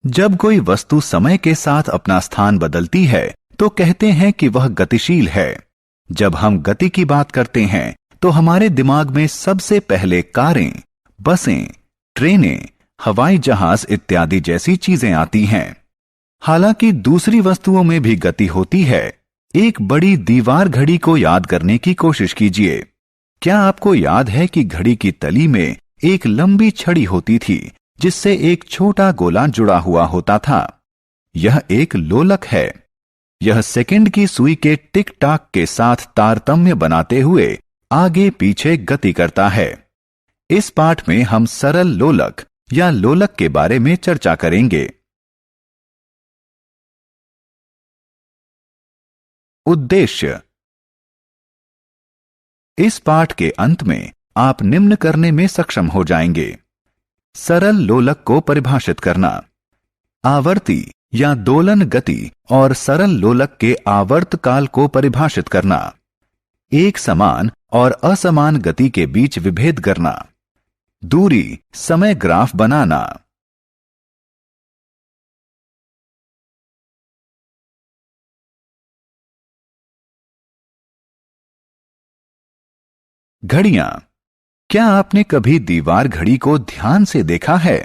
जब कोई वस्तु समय के साथ अपना स्थान बदलती है तो कहते हैं कि वह गतिशील है। जब हम गति की बात करते हैं तो हमारे दिमाग में सबसे पहले कारें, बसें, ट्रेनें, हवाई जहाज इत्यादि जैसी चीजें आती हैं। हालांकि दूसरी वस्तुओं में भी गति होती है। एक बड़ी दीवार घड़ी को याद करने की कोशिश कीजिए। क्या आपको याद है कि घड़ी की तली में एक लंबी छड़ी होती थी जिससे एक छोटा गोला जुड़ा हुआ होता था? यह एक लोलक है। यह सेकंड की सुई के टिक टाक के साथ तारतम्य बनाते हुए आगे पीछे गति करता है। इस पाठ में हम सरल लोलक या लोलक के बारे में चर्चा करेंगे। उद्देश्य। इस पाठ के अंत में आप निम्न करने में सक्षम हो जाएंगे। सरल लोलक को परिभाषित करना, आवर्ती या दोलन गति और सरल लोलक के आवर्त काल को परिभाषित करना, एक समान और असमान गति के बीच विभेद करना, दूरी समय ग्राफ बनाना। घड़ियां। क्या आपने कभी दीवार घड़ी को ध्यान से देखा है?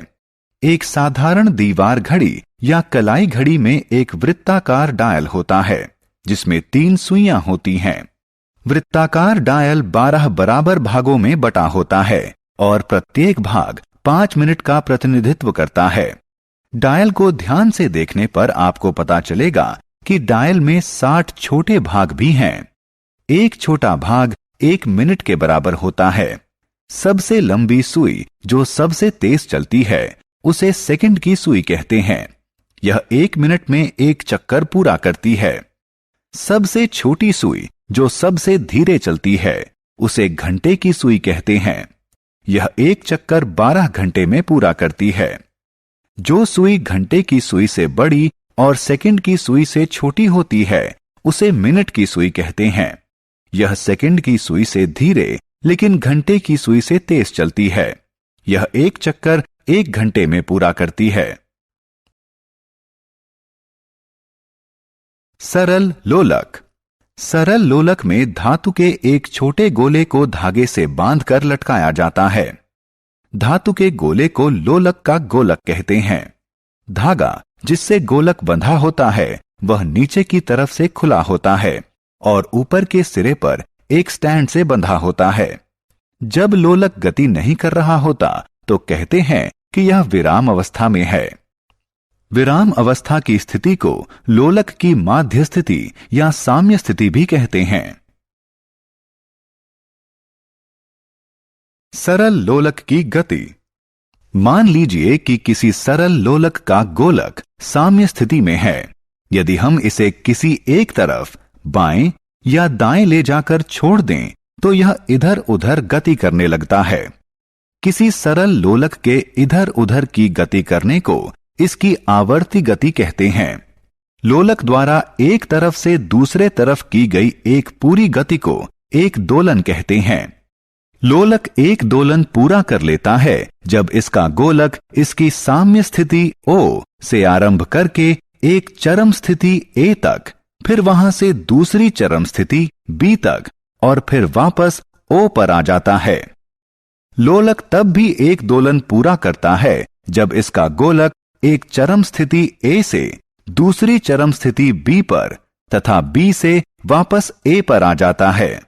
एक साधारण दीवार घड़ी या कलाई घड़ी में एक वृत्ताकार डायल होता है जिसमें 3 सुइयां होती हैं। वृत्ताकार डायल 12 बराबर भागों में बटा होता है और प्रत्येक भाग 5 मिनट का प्रतिनिधित्व करता है। डायल को ध्यान से देखने पर आपको पता चलेगा कि डायल में 60 छोटे भाग भी हैं। एक छोटा भाग 1 मिनट के बराबर होता है। सबसे लंबी सुई जो सबसे तेज चलती है उसे सेकंड की सुई कहते हैं। यह 1 मिनट में एक चक्कर पूरा करती है। सबसे छोटी सुई जो सबसे धीरे चलती है उसे घंटे की सुई कहते हैं। यह एक चक्कर 12 घंटे में पूरा करती है। जो सुई घंटे की सुई से बड़ी और सेकंड की सुई से छोटी होती है उसे मिनट की सुई कहते हैं। यह सेकंड की सुई से धीरे लेकिन घंटे की सुई से तेज चलती है। यह एक चक्कर 1 घंटे में पूरा करती है। सरल लोलक। सरल लोलक में धातु के एक छोटे गोले को धागे से बांधकर लटकाया जाता है। धातु के गोले को लोलक का गोलक कहते हैं। धागा जिससे गोलक बंधा होता है वह नीचे की तरफ से खुला होता है और ऊपर के सिरे पर एक स्टैंड से बंधा होता है। जब लोलक गति नहीं कर रहा होता तो कहते हैं कि यह विराम अवस्था में है। विराम अवस्था की स्थिति को लोलक की माध्य स्थिति या साम्य स्थिति भी कहते हैं। सरल लोलक की गति। मान लीजिए कि किसी सरल लोलक का गोलक साम्य स्थिति में है। यदि हम इसे किसी एक तरफ बाएं या दाएं ले जाकर छोड़ दें तो यह इधर उधर गति करने लगता है। किसी सरल लोलक के इधर उधर की गति करने को इसकी आवर्ती गति कहते हैं। लोलक द्वारा एक तरफ से दूसरे तरफ की गई एक पूरी गति को एक दोलन कहते हैं। लोलक एक दोलन पूरा कर लेता है जब इसका गोलक इसकी साम्य स्थिति O से आरंभ करके एक चरम स्थिति A तक, फिर वहां से दूसरी चरम स्थिति B तक और फिर वापस O पर आ जाता है। लोलक तब भी एक दोलन पूरा करता है जब इसका गोलक एक चरम स्थिति A से दूसरी चरम स्थिति B पर तथा B से वापस A पर आ जाता है।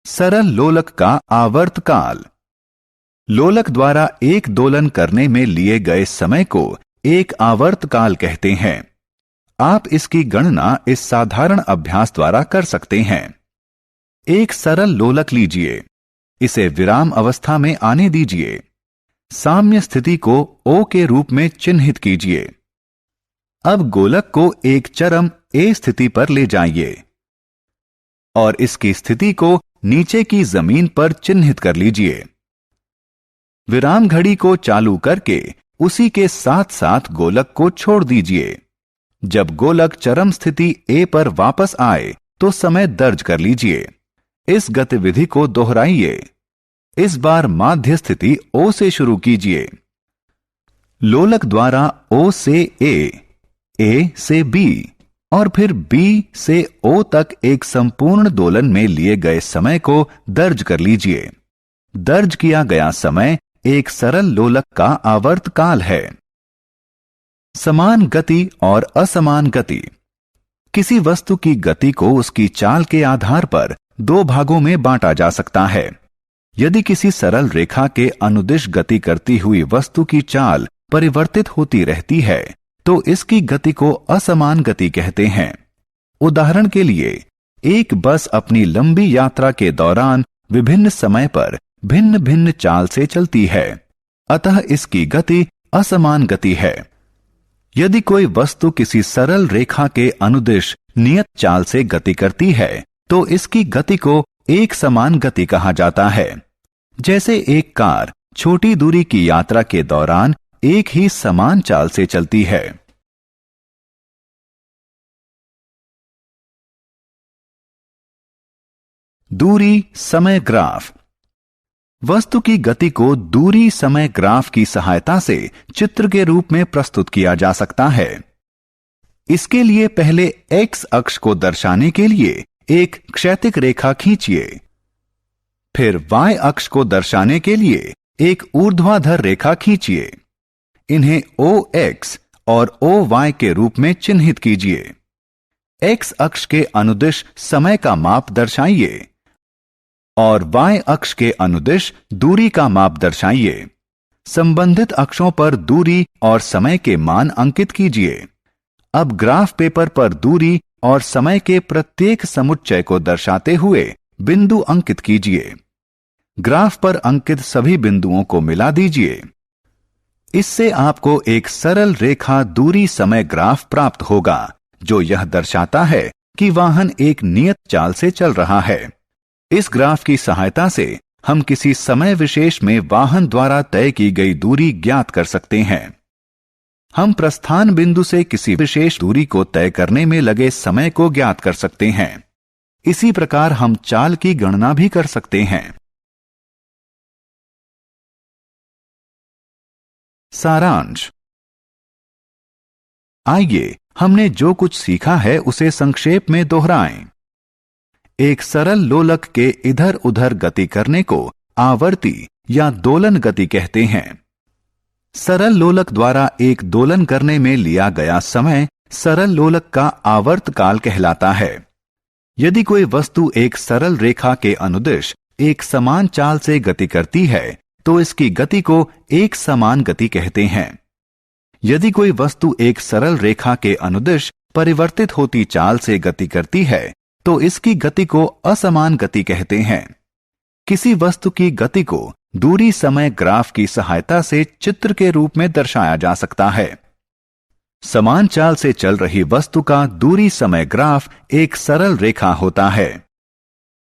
सरल लोलक का आवर्त काल। लोलक द्वारा एक दोलन करने में लिए गए समय को एक आवर्त काल कहते हैं। आप इसकी गणना इस साधारण अभ्यास द्वारा कर सकते हैं। एक सरल लोलक लीजिए, इसे विराम अवस्था में आने दीजिए। साम्य स्थिति को O के रूप में चिन्हित कीजिए। अब गोलक को एक चरम A स्थिति पर ले जाइए और इसकी स्थिति को नीचे की जमीन पर चिन्हित कर लीजिए। विराम घड़ी को चालू करके उसी के साथ साथ गोलक को छोड़ दीजिए। जब गोलक चरम स्थिति A पर वापस आए तो समय दर्ज कर लीजिए। इस गतिविधि को दोहराइए। इस बार माध्य स्थिति O से शुरू कीजिए। लोलक द्वारा O से A से B और फिर B से O तक एक संपूर्ण दोलन में लिए गए समय को दर्ज कर लीजिए। दर्ज किया गया समय एक सरल लोलक का आवर्त काल है। समान गति और असमान गति। किसी वस्तु की गति को उसकी चाल के आधार पर दो भागों में बांटा जा सकता है। यदि किसी सरल रेखा के अनुदिश गति करती हुई वस्तु की चाल परिवर्तित होती रहती है तो इसकी गति को असमान गति कहते हैं। उदाहरण के लिए, एक बस अपनी लंबी यात्रा के दौरान विभिन्न समय पर भिन्न भिन्न चाल से चलती है, अतः इसकी गति असमान गति है। यदि कोई वस्तु किसी सरल रेखा के अनुदिश नियत चाल से गति करती है तो इसकी गति को एक समान गति कहा जाता है। जैसे एक कार छोटी दूरी की यात्रा के दौरान एक ही समान चाल से चलती है। दूरी समय ग्राफ। वस्तु की गति को दूरी समय ग्राफ की सहायता से चित्र के रूप में प्रस्तुत किया जा सकता है। इसके लिए पहले एक्स अक्ष को दर्शाने के लिए एक क्षैतिज रेखा खींचिए। फिर वाई अक्ष को दर्शाने के लिए एक ऊर्ध्वाधर रेखा खींचिए। इन्हें OX और OY के रूप में चिन्हित कीजिए। एक्स अक्ष के अनुदिश समय का माप दर्शाइए और Y अक्ष के अनुदिश दूरी का माप दर्शाइए। संबंधित अक्षों पर दूरी और समय के मान अंकित कीजिए। अब ग्राफ पेपर पर दूरी और समय के प्रत्येक समुच्चय को दर्शाते हुए बिंदु अंकित कीजिए। ग्राफ पर अंकित सभी बिंदुओं को मिला दीजिए। इससे आपको एक सरल रेखा दूरी समय ग्राफ प्राप्त होगा जो यह दर्शाता है कि वाहन एक नियत चाल से चल रहा है। इस ग्राफ की सहायता से हम किसी समय विशेष में वाहन द्वारा तय की गई दूरी ज्ञात कर सकते हैं। हम प्रस्थान बिंदु से किसी विशेष दूरी को तय करने में लगे समय को ज्ञात कर सकते हैं। इसी प्रकार हम चाल की गणना भी कर सकते हैं। सारांश। आइए हमने जो कुछ सीखा है उसे संक्षेप में दोहराएं। एक सरल लोलक के इधर उधर गति करने को आवर्ती या दोलन गति कहते हैं। सरल लोलक द्वारा एक दोलन करने में लिया गया समय सरल लोलक का आवर्त काल कहलाता है। यदि कोई वस्तु एक सरल रेखा के अनुदिश एक समान चाल से गति करती है तो इसकी गति को एक समान गति कहते हैं। यदि कोई वस्तु एक सरल रेखा के अनुदिश परिवर्तित होती चाल से गति करती है तो इसकी गति को असमान गति कहते हैं। किसी वस्तु की गति को दूरी समय ग्राफ की सहायता से चित्र के रूप में दर्शाया जा सकता है। समान चाल से चल रही वस्तु का दूरी समय ग्राफ एक सरल रेखा होता है।